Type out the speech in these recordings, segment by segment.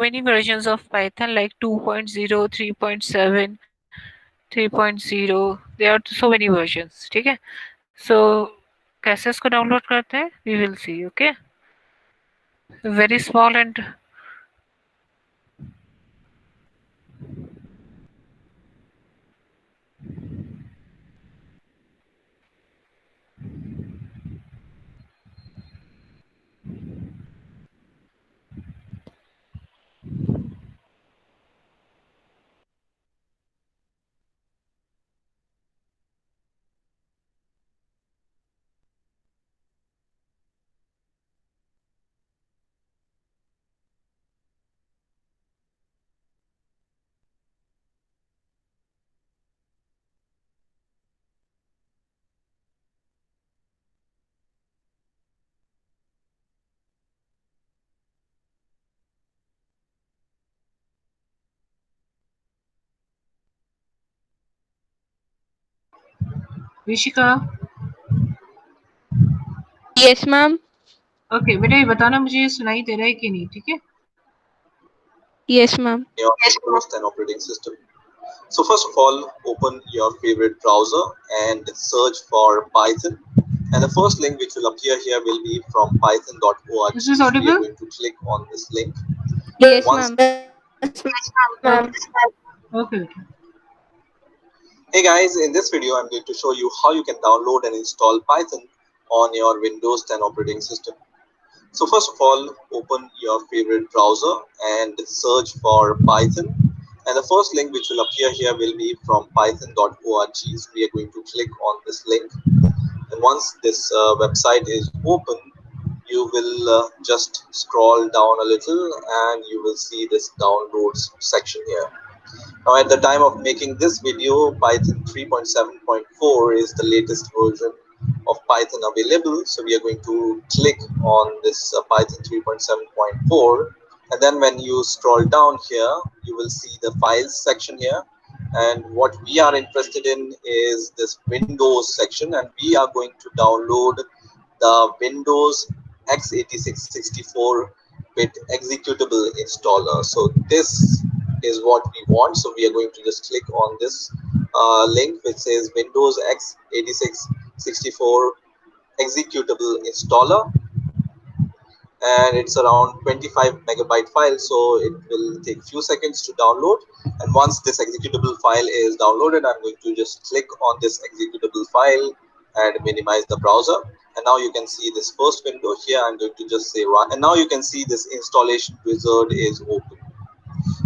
many versions of Python like 2.0, 3.7, 3.0. There are so many versions. ठीक है. So कैसे इसको डाउनलोड करते हैं? We will see. Okay. Very small and Rishika, yes ma'am. Okay बेटा, ये बताना मुझे ये सुनाई दे रहा है कि नहीं. ठीक है. Yes ma'am. Your Windows 10 operating system. So first of all, open your favorite browser and search for Python. And the first link which will appear here will be from python.org. This is We are audible? going to click on this link. Yes Once ma'am. Okay. Hey guys, in this video I'm going to show you how you can download and install Python on your Windows 10 operating system. So first of all, open your favorite browser and search for Python. And the first link which will appear here will be from python.org. So we are going to click on this link. And once this website is open, you will just scroll down a little and you will see this downloads section here. Now at the time of making this video, Python 3.7.4 is the latest version of Python available. So we are going to click on this Python 3.7.4, and then when you scroll down here, you will see the files section here. And what we are interested in is this Windows section, and we are going to download the Windows x86 64-bit executable installer. So this is what we want. So we are going to just click on this link which says Windows x86 64 executable installer, and it's around 25 megabyte file, so it will take few seconds to download. And once this executable file is downloaded, I'm going to just click on this executable file and minimize the browser. And now you can see this first window here. I'm going to just say run, and now you can see this installation wizard is open.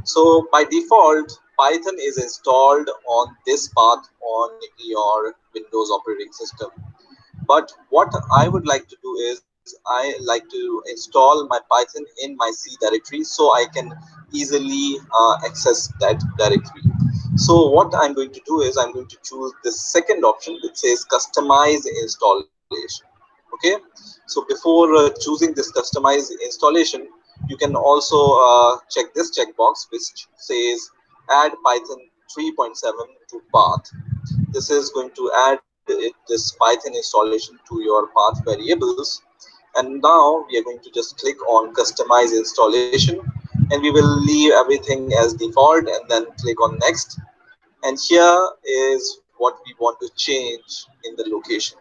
So by default, Python is installed on this path on your Windows operating system. But what I would like to do is I like to install my Python in my C directory so I can easily access that directory. So what I'm going to do is I'm going to choose the second option which says customize installation. Okay, so before choosing this customized installation, you can also check this checkbox which says add Python 3.7 to path. This is going to add this Python installation to your path variables. And now we are going to just click on customize installation, and we will leave everything as default and then click on next. And here is what we want to change in the location.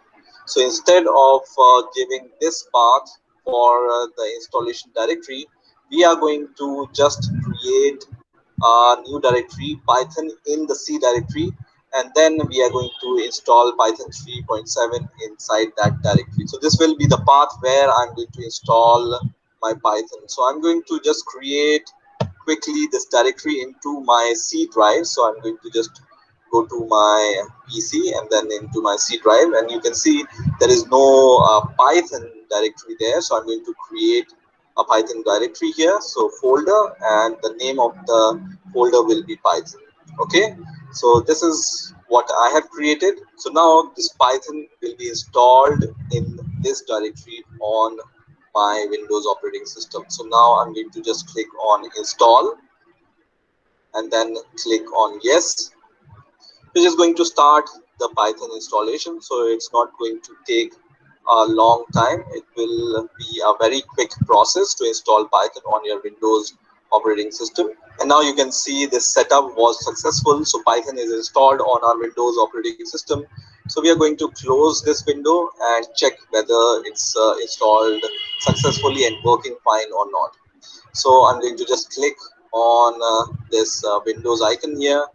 So instead of giving this path for the installation directory, we are going to just create a new directory Python in the C directory, and then we are going to install Python 3.7 inside that directory. So this will be the path where I'm going to install my Python. So I'm going to just create quickly this directory into my C drive. So I'm going to just go to my PC and then into my C drive, and you can see there is no Python directory there. So I'm going to create a Python directory here. So folder, and the name of the folder will be Python. Okay, so this is what I have created. So now this Python will be installed in this directory on my Windows operating system. So now I'm going to just click on install and then click on yes, which is going to start the Python installation. So it's not going to take a long time. It will be a very quick process to install Python on your Windows operating system. And now you can see this setup was successful. So Python is installed on our Windows operating system. So we are going to close this window and check whether it's installed successfully and working fine or not. So I'm going to just click on this Windows icon here,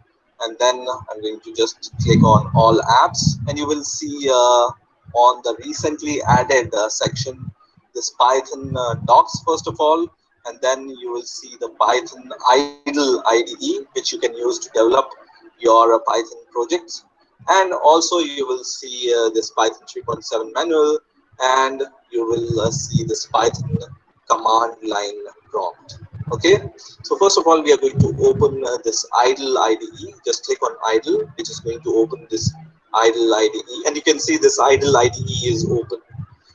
and then I'm going to just click on all apps, and you will see on the recently added section this Python docs first of all, and then you will see the Python idle IDE, which you can use to develop your Python projects. And also you will see this Python 3.7 manual, and you will see this Python command line prompt. Okay, so first of all we are going to open this idle IDE. Just click on idle, which is going to open this idle IDE, and you can see this idle IDE is open.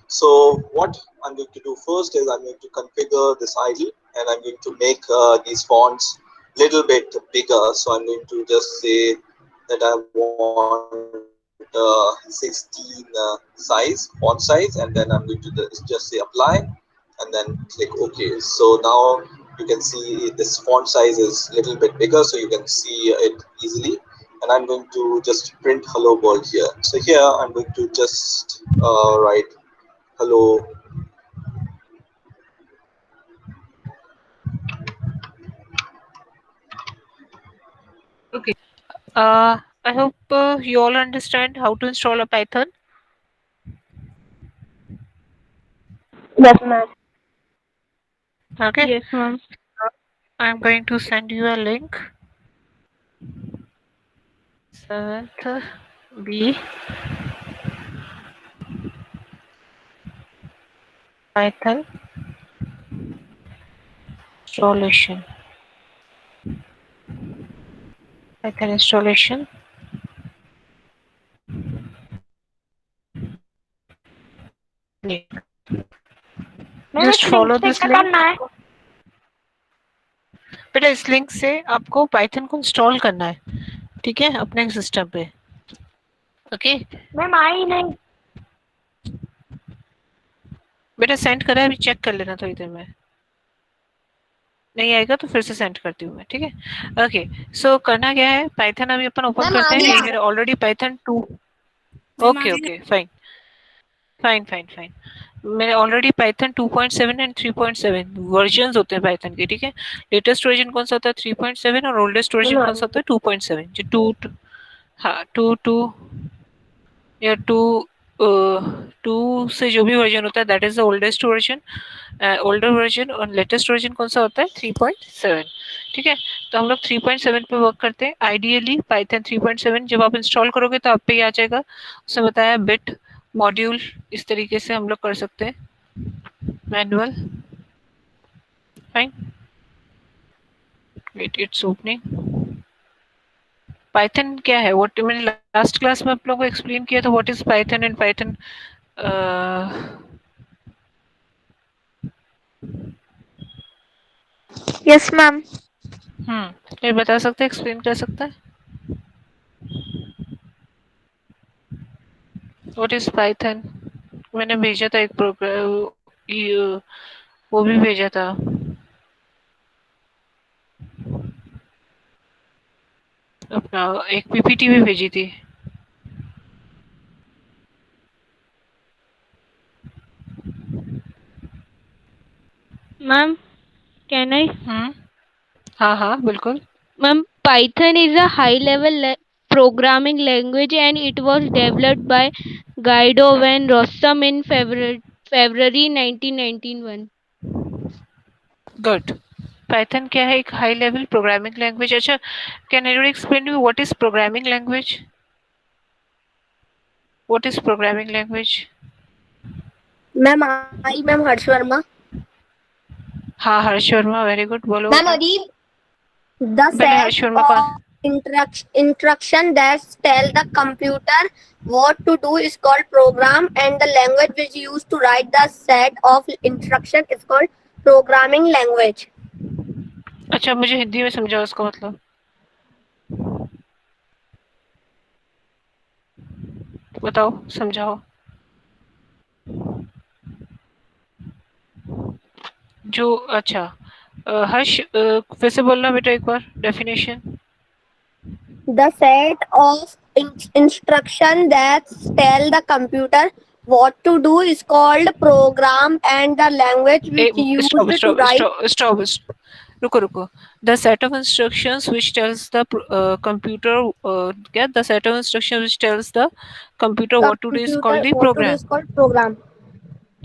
So what I'm going to do first is I'm going to configure this idle, and I'm going to make these fonts little bit bigger. So I'm going to just say that I want 16 size, font size, and then I'm going to just say apply, and then click OK. So now you can see this font size is a little bit bigger, so you can see it easily. And I'm going to just print hello world here. So here I'm going to just write hello Okay. I hope you all understand how to install a Python. Yes, ma'am. Okay. Yes, ma'am. I'm going to send you a link. 7th B Python installation. Python installation. Link. Just follow this link. बेटा इस link से आपको Python को install करना है, ठीक है, अपने सिस्टम पे. ओके मैम आई नहीं. बेटा सेंड करा है, अभी चेक कर लेना थोड़ी देर में. नहीं आएगा तो फिर से सेंड करती हूँ मैं, ठीक है. ओके, सो करना क्या है, पाइथन अभी अपन ओपन करते हैं. मेरे already Python 2. Okay okay fine fine fine fine. मेरे ऑलरेडी पाइथन 2.7 एंड 3.7 वर्जन्स होते हैं पाइथन के, ठीक है. लेटेस्ट वर्जन कौन सा होता है 3.7 और ओल्डेस्ट वर्जन कौन सा होता है 2.7. जो 2 हाँ 2 या 2 से जो भी वर्जन होता है that is the oldest version. Older version और लेटेस्ट वर्जन कौन सा होता है 3.7, ठीक है. तो हम लोग 3.7 पे वर्क करते हैं. आइडियली पाइथन 3.7 जब आप इंस्टॉल करोगे तो आप पे आ जाएगा. उसने बताया बिट मॉड्यूल, इस तरीके से हम लोग कर सकते हैं. Manual fine. Wait it's opening. Python क्या है, व्हाट मैंने लास्ट क्लास में आप लोगों को एक्सप्लेन किया था. What is Python and Python yes ma'am. ये बता सकते हैं, एक्सप्लेन कर सकता है. What is Python. मैंने भेजा था एक प्रोग्राम, वो भी भेजा था. अपना एक पीपीटी भी भेजी थी. Ma'am can I. हाँ हाँ बिल्कुल. Ma'am, Python is a high-level programming language and it was developed by Guido van Rossum in February 1991. Good. Python क्या है, एक हाई लेवल प्रोग्रामिंग लैंग्वेज. अच्छा, can anybody explain to me what is programming language. What is programming language. Ma'am ma'am Harsh Verma. हाँ Harsh Verma, very good. बोलो ma'am Adeeb. The पहले हर्ष वर्मा कौन. instruction that tell the computer what to do is called program, and the language which used to write the set of instruction is called programming language. अच्छा, मुझे हिंदी में समझाओ उसका मतलब. बताओ, समझाओ. जो अच्छा हर्ष फिर से बोलना बेटा एक बार definition. The set of instruction that tell the computer what to do is called program, and the language which stop used to stop write. Stop stop. रुको रुको. The set of instructions which tells the computer, क्या, the set of instructions which tells the computer what to do is Computer called the what to do program. is called program.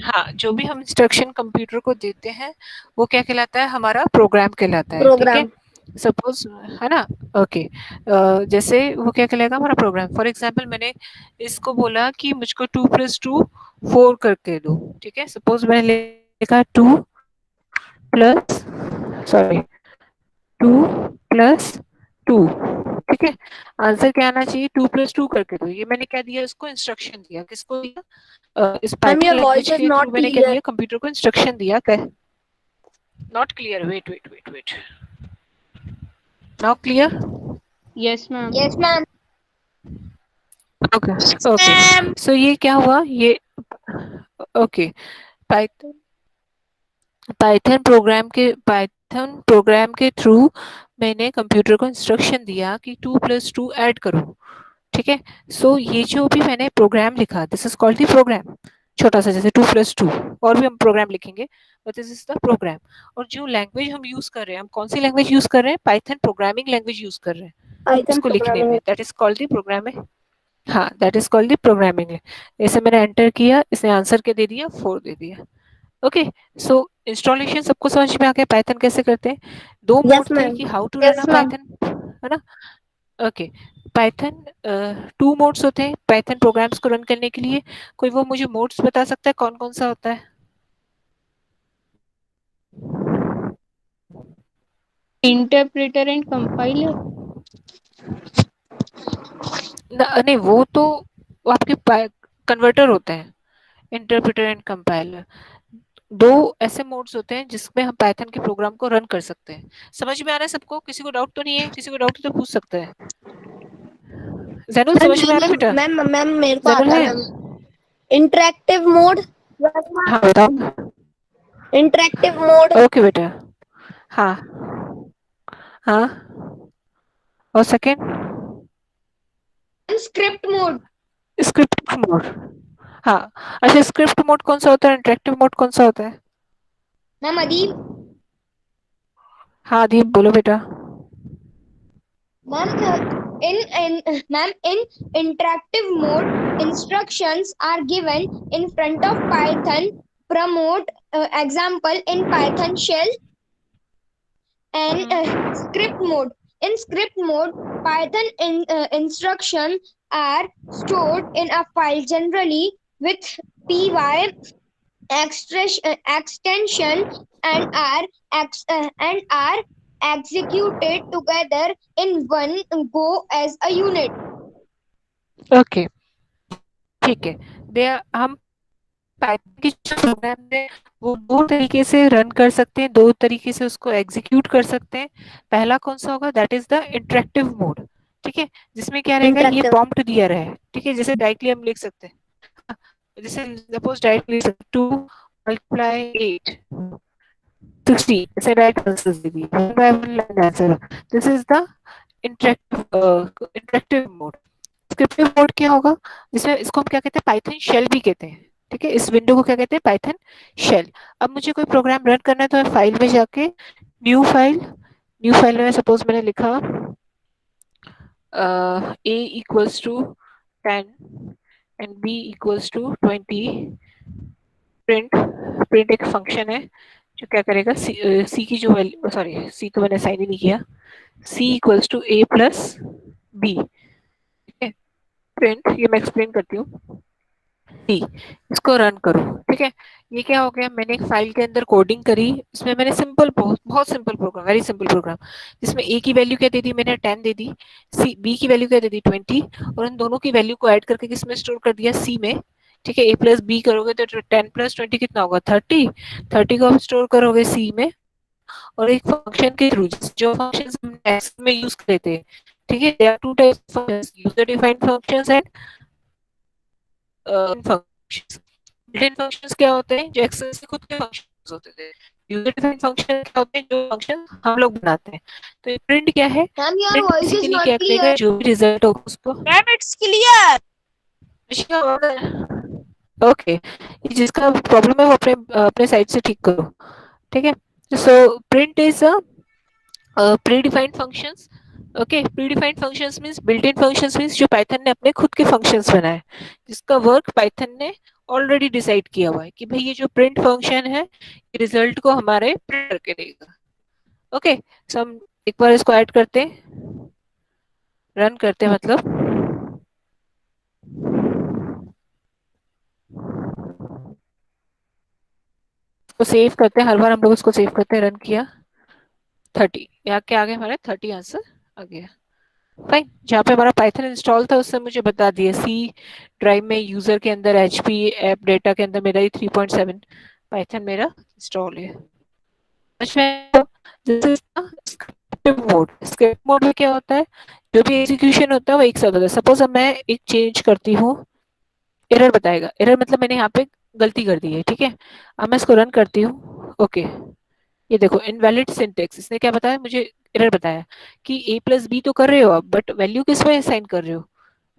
हाँ, जो भी हम instruction computer को देते हैं वो क्या कहलाता है, हमारा प्रोग्राम कहलाता है. ठीक है, Program. सपोज है ना. ओके, जैसे वो क्या कहलाएगा, हमारा प्रोग्राम. फॉर एग्जांपल मैंने इसको बोला कि मुझको 2+2 4 करके दो. ठीक है, सपोज मैंने लिखा 2 प्लस, सॉरी, 2+2. ठीक है, आंसर क्या आना चाहिए, 2+2 करके दो. ये मैंने क्या दिया, इसको इंस्ट्रक्शन दिया. किसको दिया, इस Ma'am, Python your language voice is के थ्रू not मैंने क्या clear. दिया, कंप्यूटर को इंस्ट्रक्शन दिया. Not clear, wait wait wait wait. Now clear. Yes, ma'am. Yes, ma'am. Okay okay, so ये क्या हुआ, ये ओके. पाइथन पाइथन प्रोग्राम के थ्रू मैंने कंप्यूटर को इंस्ट्रक्शन दिया कि 2+2 ऐड करो. ठीक है, सो ये जो भी मैंने प्रोग्राम लिखा, this is called the program. छोटा सा जैसे 2+2, और भी हम प्रोग्राम लिखेंगे, but this is the program. और जो लैंग्वेज हम यूज कर रहे हैं, हम कौन सी लैंग्वेज यूज कर रहे हैं, पाइथन प्रोग्रामिंग लैंग्वेज यूज कर रहे हैं Python इसको लिखने programming. में. That is called the programming. हाँ, that is called the programming. ऐसे मैंने एंटर किया, इसने आंसर के दे दिया, 4 दे दिया. ओके, सो इंस्टॉलेशन सबको समझ में आ गया पाइथन कैसे करते हैं. दो Yes, मोड थे ma'am. कि how to Yes, run a ma'am. Python, है ना. ओके, पाइथन 2 मोड्स होते हैं पाइथन प्रोग्राम्स को रन करने के लिए. कोई वो मुझे मोड्स बता सकता है कौन कौन सा होता है. Interpreter and compiler. नहीं, वो तो वो आपके कन्वर्टर होते हैं. इंटरप्रेटर एंड कंपाइलर दो ऐसे मोड्स होते हैं जिसमें हम पाइथन के प्रोग्राम को रन कर सकते हैं. समझ में आ रहा है सबको, किसी को डाउट तो नहीं है, किसी को डाउट तो पूछ सकता है. जैनुल Ma'am, समझ में आ रहा है बेटा, मैम मेरे को जैनुल आता है. है मैम. Interactive mode. हाँ बताओ. Interactive mode. ओके बेटा. हाँ हाँ, और second script mode. Script mode. हाँ, अच्छा, स्क्रिप्ट मोड कौन सा होता है, इंटरेक्टिव मोड कौन सा होता है. मैम अदीब. हाँ दीप बोलो बेटा. Ma'am in interactive mode instructions are given in front of Python promote example in Python shell and script mode. In script mode, Python instruction are stored in a file generally with py extension and are executed together in one go as a unit. Okay ठीक है. हम Python की जो programme है वो दो तरीके से रन कर सकते हैं, दो तरीके से उसको एग्जीक्यूट कर सकते हैं. पहला कौन सा होगा, that is the interactive mode. ठीक है, जिसमें क्या रहेगा, ये Interactive. प्रॉम्प्ट दिया रहा है. ठीक है, जैसे डायरेक्टली हम लिख सकते हैं, जैसे सपोज डायरेक्टली 2 मल्टीप्लाई 8 60, ऐसे डायरेक्ट आंसर दे दिए, one by one line answer. This is the interactive mode. Scriptive mode क्या होगा, जिसमें इसको हम क्या कहते हैं, पाइथन शेल भी कहते हैं. ठीक है, इस विंडो को क्या कहते हैं, पाइथन शेल. अब मुझे कोई प्रोग्राम रन करना है तो मैं फाइल में जाके न्यू फाइल में सपोज मैंने लिखा a equals to 10 and b equals to 20. Print एक फंक्शन है जो क्या करेगा, सी की जो वैल्यू, सॉरी सी तो मैंने साइन ही नहीं किया, c equals to a plus b. ठीक है, प्रिंट, ये मैं एक्सप्लेन करती हूँ. इसको रन करो. ठीक है, ये क्या हो गया, मैंने एक फाइल के अंदर कोडिंग करी. इसमें मैंने सिंपल, बहुत simple program, very simple program, जिसमें a की वैल्यू क्या दे दी मैंने, 10 दे दी. b की वैल्यू क्या दे दी, 20, और इन दोनों की वैल्यू को ऐड करके किसमें स्टोर कर दिया, c में. ठीक है, a प्लस b करोगे तो 10 प्लस 20 कितना होगा, 30 को आप स्टोर करोगे c में, और एक फंक्शन के थ्रू, जो फंक्शंस हम एक्स में यूज करते हैं. ठीक है, there are two types of functions, user defined functions and functions. Built in functions क्या होते हैं, जो एक्सेल से खुद के फंक्शंस होते थे. यूजर डिफाइंड फंक्शन क्या होते हैं, जो फंक्शन हम लोग बनाते हैं। तो प्रिंट क्या है, Ma'am, your print voice is basically not क्या करेगा, clear. जो भी रिजल्ट होगा उसको मैम इट्स क्लियर। ओके, जिसका प्रॉब्लम है वो अपने अपने साइड से ठीक करो, ठीक है। So print is a predefined functions. Okay, predefined functions means built in functions means जो पाइथन ने अपने खुद के फंक्शंस बनाए, जिसका वर्क पाइथन ने ऑलरेडी डिसाइड किया हुआ है कि भाई ये जो प्रिंट फंक्शन है रिजल्ट को हमारे प्रिंट करके देगा। ओके, सो हम एक बार इसको ऐड करते हैं, रन करते हैं, मतलब उसको सेव करते हैं। हर बार हम लोग उसको सेव करते हैं, रन किया 30, यहाँ क्या आ गया, हमारा 30 आंसर आ गया। फाइन, जहाँ पे हमारा पाइथन इंस्टॉल था उससे मुझे बता दिया सी ड्राइव में यूजर के अंदर एचपी ऐप डेटा के अंदर मेरा ये 3.7 पाइथन मेरा इंस्टॉल है। स्क्रिप्ट मोड, स्क्रिप्ट मोड में क्या होता है, जो भी एग्जीक्यूशन होता है वो एक साथ होता है। सपोज अब मैं एक चेंज करती हूँ, एरर बताएगा, एरर मतलब मैंने यहाँ पे गलती कर दी है, ठीक है। अब मैं इसको रन करती हूँ, ओके, ये देखो इनवैलिड सिंटेक्स, इसने क्या बताया मुझे, एरर बताया कि a प्लस बी तो कर रहे हो आप, बट वैल्यू किस में असाइन कर रहे हो,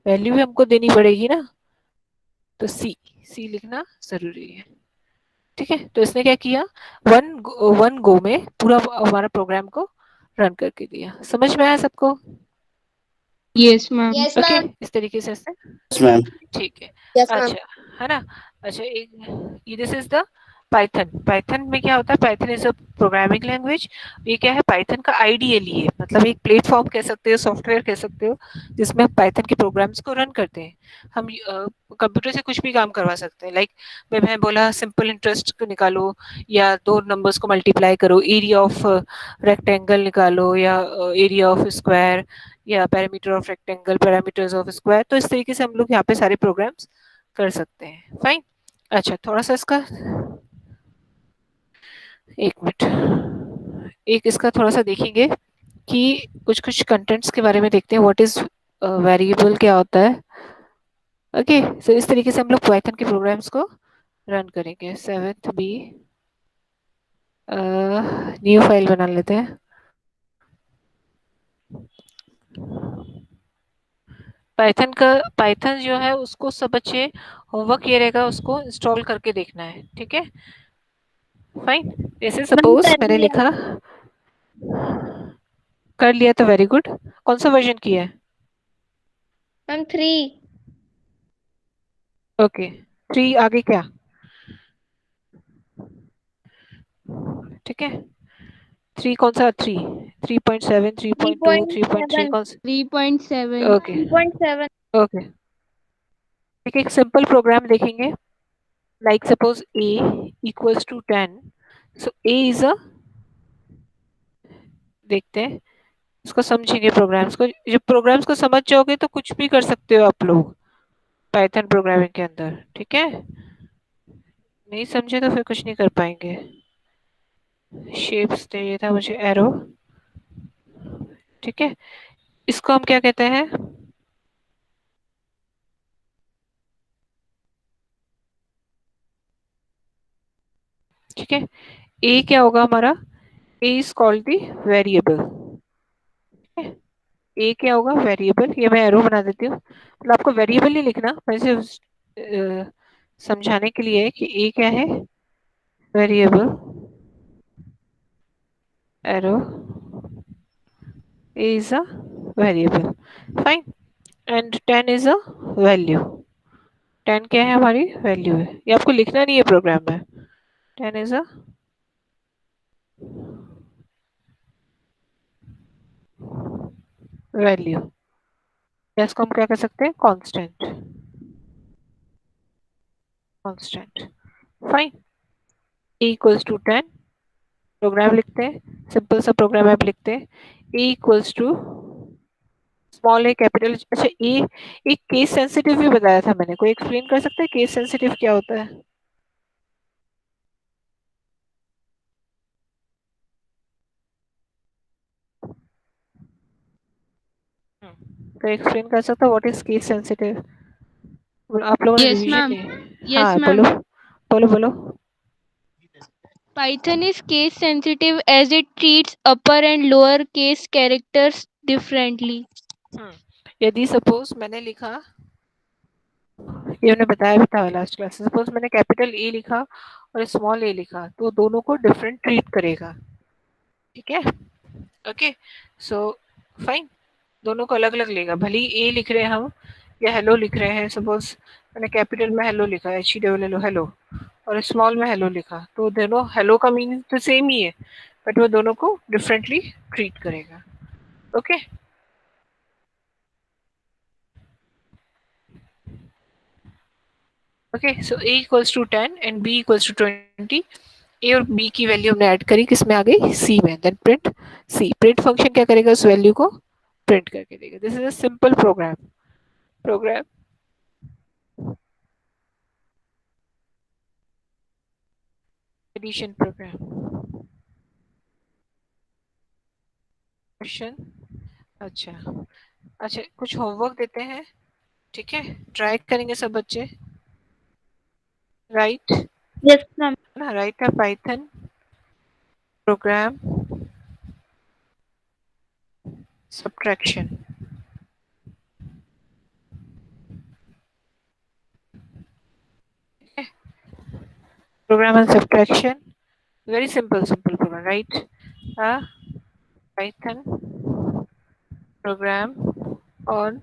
वैल्यू भी हमको देनी पड़ेगी ना, तो सी, सी लिखना जरूरी है, ठीक है। तो इसने क्या किया, वन गो में पूरा हमारा प्रोग्राम को रन करके दिया। समझ में आया सबको? Yes, ma'am. Yes, okay, ma'am. इस तरीके से Yes, ma'am. ठीक है। Yes, ma'am. अच्छा, है ना। अच्छा, एक ये this is the Python. Python में क्या होता है, Python is a programming language. ये क्या है, पाइथन का आईडीएल है, मतलब एक प्लेटफॉर्म कह सकते हो, सॉफ्टवेयर कह सकते हो, जिसमें हम पाइथन के प्रोग्राम्स को रन करते हैं। हम कंप्यूटर से कुछ भी काम करवा सकते हैं, लाइक मैं बोला सिंपल इंटरेस्ट को निकालो, या दो नंबर्स को मल्टीप्लाई करो, एरिया ऑफ रेक्टेंगल निकालो, या एरिया ऑफ स्क्वायर, या parameter of rectangle, parameters of square. तो इस तरीके से हम लोग यहाँ पे सारे प्रोग्राम्स कर सकते हैं। फाइन। अच्छा, थोड़ा सा इसका, एक मिनट, एक इसका थोड़ा सा देखेंगे कि कुछ कुछ कंटेंट्स के बारे में देखते हैं, व्हाट इज वेरिएबल क्या होता है। ओके, सो इस तरीके से हम लोग पाइथन के प्रोग्राम्स को रन करेंगे। 7th बी, न्यू फाइल बना लेते हैं। पाइथन का, पाइथन जो है उसको सब बच्चे होमवर्क ये रहेगा, उसको इंस्टॉल करके देखना है, ठीक है। फाइन, जैसे सपोज मैंने लिखा, कर लिया तो वेरी गुड। कौन सा वर्जन किया है? Ma'am, 3. ओके, 3 आगे क्या, ठीक है। 3 कौन सा, 3.7, 3.2, 3.3 कौन सा? 3.7. ओके, ओके, ठीक है। एक सिंपल प्रोग्राम देखेंगे, like suppose a equals to 10, so a is a, देखते हैं इसको, समझेंगे प्रोग्राम्स को। जब प्रोग्राम्स को समझ जाओगे तो कुछ भी कर सकते हो आप लोग पाइथन प्रोग्रामिंग के अंदर, ठीक है। नहीं समझे तो फिर कुछ नहीं कर पाएंगे। शेप्स चाहिए था मुझे, एरो, ठीक है। इसको हम क्या कहते हैं, ठीक है। ए क्या होगा हमारा, ए इज कॉल्ड दी वेरिएबल, ठीक है। ए क्या होगा, वेरिएबल। ये मैं एरो बना देती हूँ, मतलब आपको वेरिएबल नहीं लिखना, वैसे समझाने के लिए कि ए क्या है, variable, arrow, a is a variable, fine, and 10 is a value। 10 क्या है, हमारी वैल्यू है, ये आपको लिखना नहीं है प्रोग्राम में। 10 is a वैल्यू, इसको हम क्या कर सकते हैं, constant, constant, fine. a equals to 10, program लिखते हैं, सिंपल सा प्रोग्राम आप लिखते हैं, a equals to small A capital. अच्छा, ए एक केस सेंसिटिव भी बताया था मैंने, कोई एक्सप्लेन कर सकता है केस सेंसिटिव क्या होता है? कोई एक्सप्लेन कर सकता है व्हाट इज केस सेंसिटिव? आप लोगों ने Yes, रिवीजन ma'am. नहीं, Yes, हाँ ma'am. बोलो बोलो बोलो। Python is case sensitive as it treats upper and lower case characters differently. यदि सपोज मैंने लिखा, ये मैंने बताया भी था लास्ट क्लास, सपोज मैंने कैपिटल ए लिखा और स्मॉल ए लिखा, तो दोनों को डिफरेंट ट्रीट करेगा, ठीक है। ओके, सो फाइन, दोनों को अलग अलग लेगा। भले ही ए लिख रहे हैं हम या हेलो लिख रहे हैं, सपोज मैंने कैपिटल में हेलो लिखा है, HELLO हेलो, और स्मॉल में हेलो लिखा, तो दोनों हेलो का मीनिंग तो सेम ही है, बट वो दोनों को डिफरेंटली ट्रीट करेगा। Okay, okay, so a equals to 10 and b equals to 20। A और बी की वैल्यू हमने ऐड करी, किसमें आ गई, सी में। Then print C, print function क्या करेगा, उस वैल्यू को प्रिंट करके देगा। This is a simple program addition program. Question, अच्छा अच्छा, कुछ होमवर्क देते हैं, ठीक है, ट्राई करेंगे सब बच्चे, right. Yes, ma'am. Right a Python program subtraction. Okay. Program on subtraction, very simple program, right? A Python program on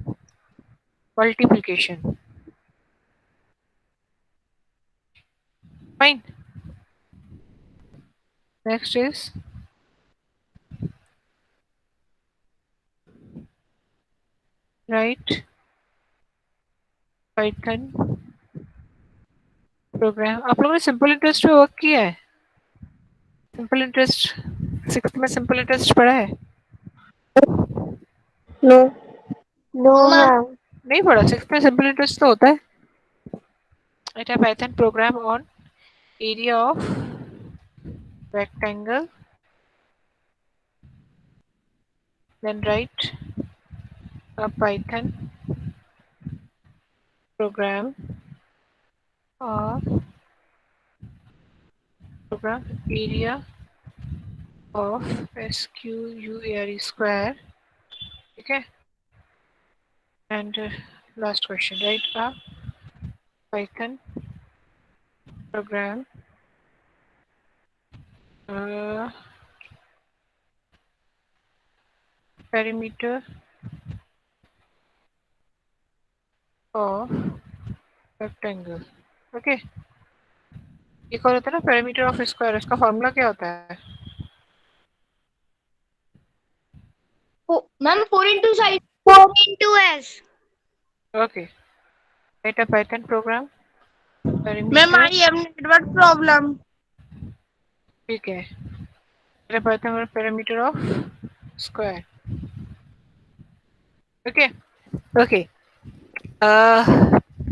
multiplication. Fine. Next is write Python program। आप लोगों ने सिंपल इंटरेस्ट पे वर्क किया है? Simple interest 6th में simple interest पढ़ा है? No ma'am. नहीं पढ़ा? 6th में सिंपल इंटरेस्ट तो होता है। Write a Python program on area of rectangle, then write a Python program area of square square, okay, and last question, write a Python program perimeter of rectangle, okay। एक और होता है ना perimeter of square, इसका formula क्या होता है? Ma'am 4 into side 4 into s। Okay, write a Python program ma'am perimeter, I have network problem. ठीक है, write a Python perimeter of square, okay, okay।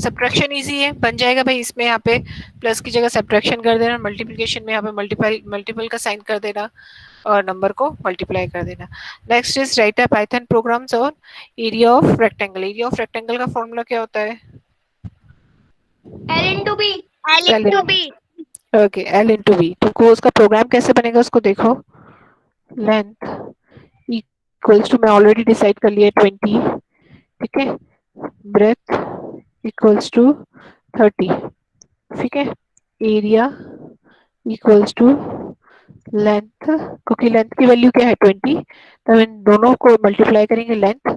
Subtraction easy है, बन जाएगा भाई। इसमें यहाँ पे प्लस की जगह सब्ट्रैक्शन कर देना, मल्टीप्लिकेशन में यहाँ पे मल्टीपल का साइन कर देना और नंबर को मल्टीप्लाई कर देना। Next is write a Python programs on area of rectangle. Area of rectangle का फॉर्मूला क्या होता है? L into B. L into B. Okay, L into B. तो उसका प्रोग्राम कैसे बनेगा उसको देखो। लेंथ इक्वल्स टू, मैं ऑलरेडी डिसाइड कर लिया 20, ठीक है। ब्रेथ इक्वल्स टू 30, ठीक है। एरिया इक्वल्स टू लेंथ, क्योंकि लेंथ की वैल्यू क्या है 20, तो इन दोनों को मल्टीप्लाई करेंगे, length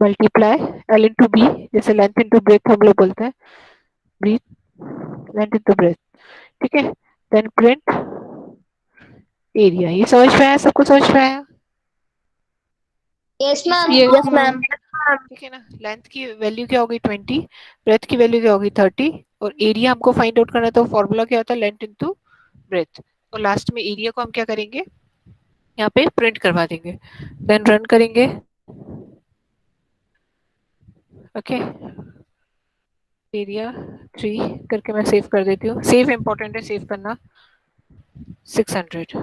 multiply L into B, जैसे लेंथ इंटू ब्रेथ हम लोग बोलते हैं, ब्रीथ लेंथ इंटू ब्रेथ, ठीक है। Then print area. ये समझ में आया? सबको समझ में आया? Yes ma'am. Yes, yes ma'am. ठीक है ना। लेंथ की वैल्यू क्या होगी 20, ब्रेथ की वैल्यू क्या होगी 30, और एरिया हमको फाइंड आउट करना है, तो फॉर्मूला क्या होता है, लेंथ इंटू ब्रेथ। और लास्ट में एरिया को हम क्या करेंगे, यहाँ पे प्रिंट करवा देंगे। देन रन करेंगे, ओके। एरिया 3 करके मैं सेव कर देती हूँ। सेव इंपॉर्टेंट है, सेव करना। 600,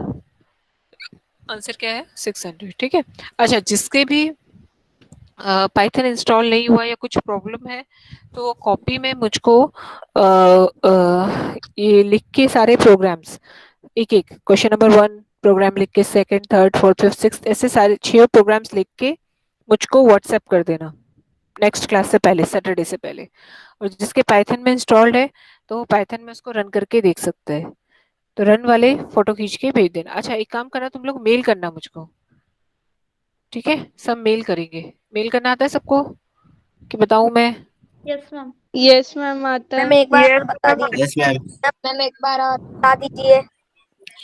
आंसर क्या है 600, ठीक है। अच्छा, जिसके भी पाइथन इंस्टॉल नहीं हुआ या कुछ प्रॉब्लम है, तो वो कॉपी में मुझको ये लिख के सारे प्रोग्राम्स एक एक क्वेश्चन नंबर 1 प्रोग्राम लिख के, second, third, fourth, fifth, sixth, ऐसे सारे 6 प्रोग्राम्स लिख के मुझको व्हाट्सएप कर देना नेक्स्ट क्लास से पहले, सैटरडे से पहले। और जिसके पाइथन में इंस्टॉल्ड है तो वो पाइथन में उसको रन करके देख सकते हैं। तो रन वाले फोटो खींच के भेज देना। अच्छा एक काम करना, तुम लोग मेल करना मुझको, ठीक है? सब मेल करेंगे। मेल करना आता है सबको कि बताऊं मैं? यस मैम आता मैम है। एक बार और बता दीजिए। Yes ma'am. मैम एक बार और बता दीजिए।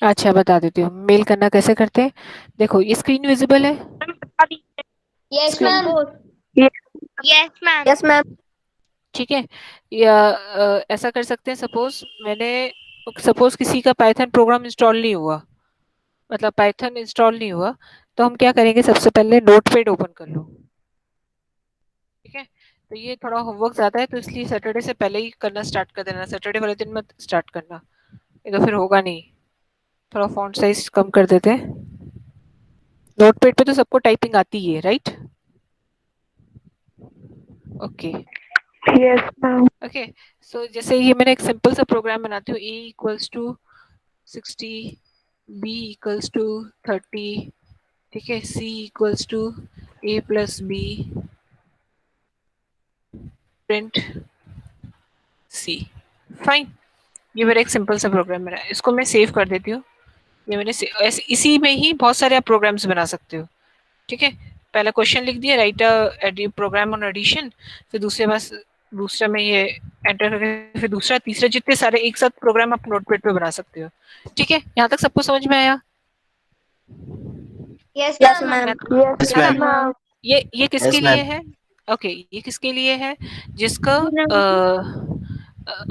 अच्छा बता देती हूँ मेल करना कैसे करते हैं। देखो ये स्क्रीन विजिबल है? Yes Screen- ma'am. Yes ma'am. ठीक है। या ऐसा कर सकते हैं, सपोज किसी का पाइथन प्रोग्राम इंस्टॉल नहीं हुआ, मतलब पाइथन इंस्टॉल नहीं हुआ, तो हम क्या करेंगे, सबसे पहले नोटपैड ओपन कर लो। ठीक है, तो ये थोड़ा होमवर्क ज्यादा है तो इसलिए सैटरडे से पहले ही करना स्टार्ट कर देना, सैटरडे वाले दिन मत स्टार्ट करना, ये तो फिर होगा नहीं। थोड़ा फॉन्ट साइज कम कर देते हैं। नोटपैड पे तो सबको टाइपिंग आती है, right? Okay yes ma'am. Okay. So जैसे ये मैंने एक सिंपल सा प्रोग्राम बनाती हूँ, a equals to 60, b equals to 30, ठीक है, c equals to a plus b, print c। Fine, ये मेरा एक सिंपल सा प्रोग्राम बना है, इसको मैं सेव कर देती हूँ। ये मैंने ऐसे इसी में ही बहुत सारे आप प्रोग्राम्स बना सकते हो। ठीक है, पहला क्वेश्चन लिख दिया, write a program on addition, फिर दूसरा में ये एंटर करके, फिर दूसरा तीसरा, जितने सारे एक साथ प्रोग्राम आप नोटपैड पे बना सकते हो। ठीक है, यहाँ तक सबको समझ में आया? Yes ma'am. यस है ना? मैम। ये किसके यस लिए मैम। है? ओके, ये किसके लिए है? जिसका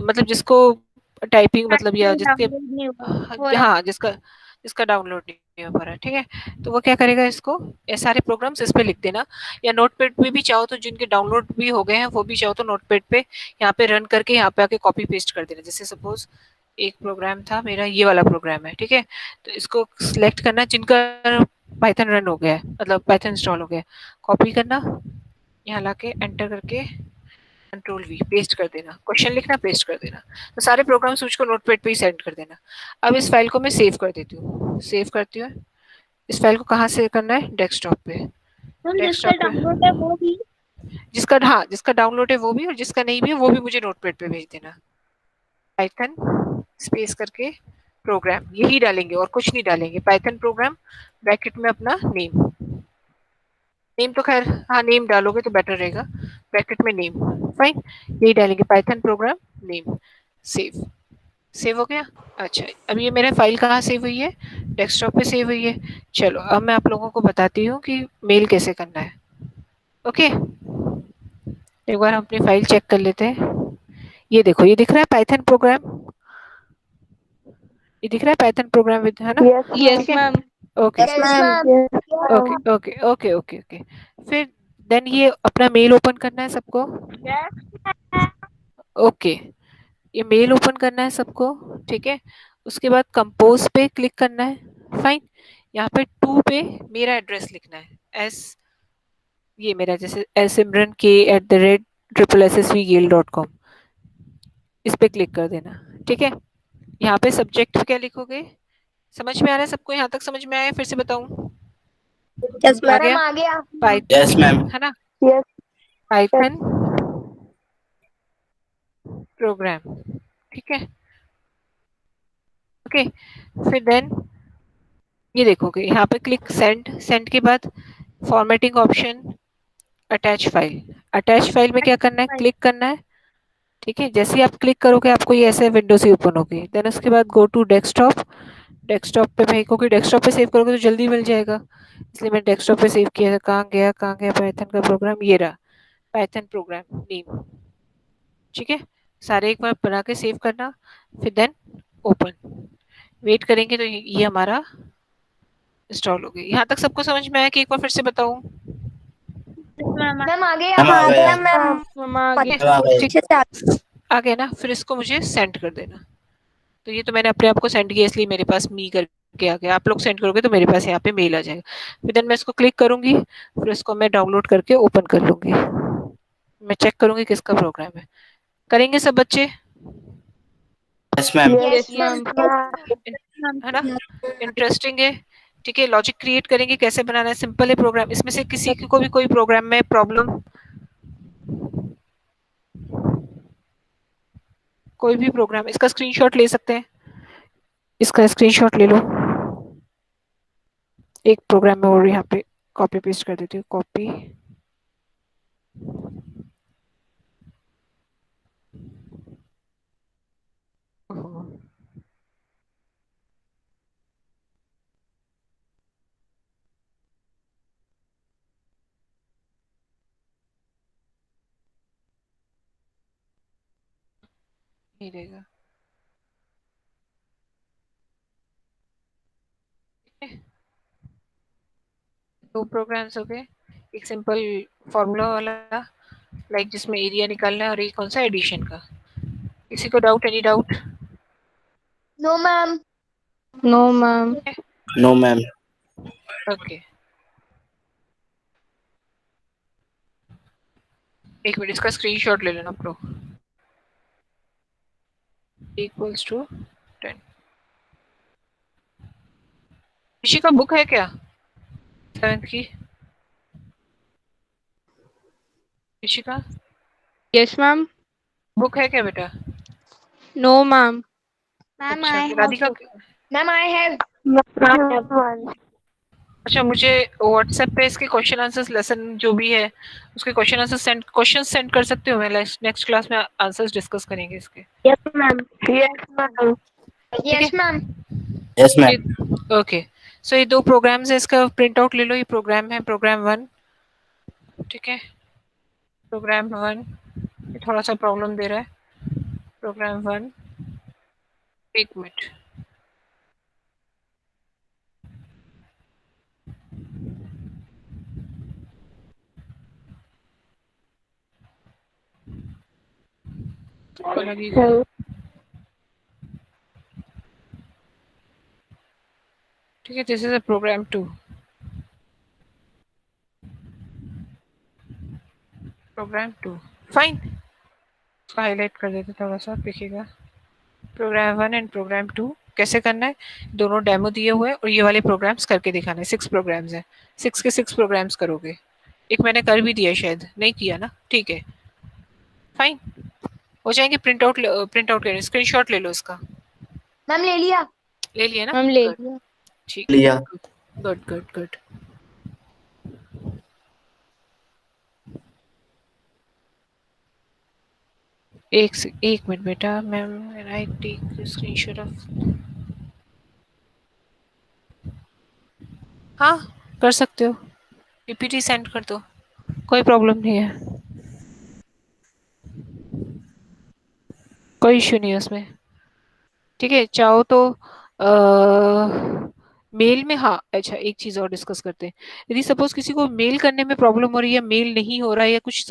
मतलब जिसको टाइपिंग मतलब, या जिसके, हाँ जिसका जिसका डाउनलोड नहीं हो पा रहा है। ठीक है, तो वो क्या करेगा, इसको ये सारे प्रोग्राम्स इस पे लिख देना, या नोटपैड पे भी चाहो तो, जिनके डाउनलोड भी हो गए हैं वो भी चाहो तो नोटपैड पे यहाँ पे रन करके यहाँ पे आके कॉपी पेस्ट कर देना। जैसे सपोज एक प्रोग्राम था मेरा, ये वाला प्रोग्राम है, ठीक है, तो इसको सिलेक्ट करना जिनका पाइथन रन हो गया है, मतलब पाइथन इंस्टॉल हो गया है, कॉपी करना, यहाँ लाके एंटर करके कंट्रोल वी पेस्ट कर देना, क्वेश्चन लिखना, पेस्ट कर देना, तो सारे प्रोग्राम्स मुझको नोटपैड पे ही सेंड कर देना। अब इस फाइल को मैं सेव कर देती हूँ, सेव करती हूँ। इस फाइल को कहाँ से करना है? डेस्कटॉप पे। डेस्कटॉप पे जिसका, हाँ जिसका डाउनलोड है वो भी, और जिसका नहीं भी है वो भी मुझे नोटपैड पे भेज देना। पाइथन स्पेस करके प्रोग्राम, यही डालेंगे और कुछ नहीं डालेंगे, पाइथन प्रोग्राम ब्रैकेट में अपना नेम। नेम तो खैर, हाँ नेम डालोगे तो बेटर रहेगा, ब्रैकेट में नेम। फाइन, यही डालेंगे, Python programme name. Save, save हो गया। अच्छा, अब ये मेरे फाइल कहाँ सेव हुई है? डेस्कटॉप पे सेव हुई है। चलो अब मैं आप लोगों को बताती हूँ कि मेल कैसे करना है। ओके, एक बार हम अपनी फाइल चेक कर लेते हैं। ये देखो, ये दिख रहा है पाइथन प्रोग्राम, ये दिख रहा है पाइथन प्रोग्राम विद, है ना? Yes ma'am. Okay yes ma'am. Okay okay okay okay okay. फिर देन ये अपना मेल ओपन करना है सबको। ओके, ये मेल ओपन करना है सबको, ठीक है। उसके बाद कंपोज पे क्लिक करना है। फाइन, यहाँ पे टू पे मेरा एड्रेस लिखना है, एस, ये मेरा जैसे simran@SSVGale.com, इस पे क्लिक कर देना। ठीक है, यहाँ पे सब्जेक्ट क्या लिखोगे? समझ में आ रहा है सबको? यहाँ तक समझ में आया? फिर से बताऊं? यस आ मैम। गया? Python, yes ma'am. है ना? पाइथन प्रोग्राम, ठीक है। ओके, फिर देन ये देखोगे यहाँ पे क्लिक सेंड, सेंड के बाद formatting option, attach file. Attach file में क्या करना है? क्लिक करना है। ठीक है, जैसे ही आप क्लिक करोगे आपको ये ऐसे विंडो से ओपन होगी। देन उसके बाद गो टू डेस्कटॉप, डेस्कटॉप पे भाई, क्योंकि डेस्कटॉप पे सेव करोगे तो जल्दी मिल जाएगा, इसलिए मैं डेस्कटॉप पे सेव किया था। कहाँ गया पाइथन का प्रोग्राम? ये रहा, पाइथन प्रोग्राम नेम। ठीक है, सारे एक बार बना के सेव करना, फिर देन ओपन। वेट करेंगे तो ये हमारा इंस्टॉल हो गई। यहाँ तक सबको समझ में आया कि एक बार फिर से बताऊं? मैम आ गया। मैम आ गया। मैम आ गया। मैम आ गया। अच्छे से आ गया ना? फिर इसको मुझे सेंड कर देना। तो ये तो मैंने अपने आप को सेंड किया, इसलिए मेरे पास मी करके आ गया। आप लोग सेंड करोगे तो मेरे पास यहाँ पे मेल आ जाएगा। फिर देन मैं इसको क्लिक करूंगी, फिर इसको मैं डाउनलोड करके ओपन कर लूंगी। मैं चेक करूंगी किसका प्रोग्राम है। करेंगे सब बच्चे? Yes ma'am. Yes, ma'am. है ना, इंटरेस्टिंग है। ठीक है, लॉजिक क्रिएट करेंगे, कैसे बनाना है, सिंपल है प्रोग्राम। इसमें से किसी को भी कोई प्रोग्राम में प्रॉब्लम, कोई भी प्रोग्राम, इसका स्क्रीनशॉट ले सकते हैं, इसका स्क्रीनशॉट ले लो। एक प्रोग्राम में और यहाँ पे कॉपी पेस्ट कर देती हूँ, कॉपी, नहीं रहेगा। दो प्रोग्राम्स हो गए, एक सिंपल फॉर्मूला वाला लाइक जिसमें एरिया निकालना है, और एक कौन सा एडिशन का। किसी को doubt, any doubt? No, ma'am. No, ma'am. No ma'am. Okay, एक मिनट, इसका स्क्रीनशॉट ले लेना प्रो। Equals to 10। ऋषि का बुक है क्या 7th की? ऋषि का Yes, ma'am. बुक है क्या बेटा? No, ma'am. अच्छा, राधिका, Ma'am, I have. अच्छा, मुझे व्हाट्सएप पे इसके क्वेश्चन आंसर्स लेसन जो भी है उसके क्वेश्चन सेंड कर सकते हो? मैं नेक्स्ट क्लास में आंसर्स डिस्कस करेंगे इसके। Yes, ma'am. Yes, ma'am. Yes, ma'am. Yes ma'am. Okay, so ये दो प्रोग्राम्स है, इसका प्रिंट आउट ले लो। ये प्रोग्राम है, प्रोग्राम 1। ठीक है, प्रोग्राम 1 ये थोड़ा सा प्रॉब्लम दे रहा है। प्रोग्राम 1, एक मिनट, लगेगा। ठीक है, this is a program 2। Program 2 fine, इसको हाईलाइट कर देते थोड़ा सा, दिखेगा। प्रोग्राम 1 एंड प्रोग्राम 2 कैसे करना है, दोनों डेमो दिए हुए हैं, और ये वाले प्रोग्राम्स करके दिखाने। 6 प्रोग्राम्स हैं, 6 के 6 प्रोग्राम्स करोगे। एक मैंने कर भी दिया, शायद नहीं किया ना। ठीक है, फाइन, हो जाएंगे। प्रिंट आउट करें, स्क्रीनशॉट ले लो इसका। मैम ले लिया। ले लिया ना? मैम ले Good. लिया। ठीक, लिया। Good good good. एक मिनट बेटा, ma'am I take screenshot of. हाँ, कर सकते हो, पीपीटी सेंड कर दो, कोई प्रॉब्लम नहीं है, कोई इश्यू नहीं है उसमें। ठीक है, चाहो तो मेल में, हाँ अच्छा, एक चीज और डिस्कस करते हैं। यदि सपोज किसी को मेल करने में प्रॉब्लम हो रही है, मेल नहीं हो रहा है, या कुछ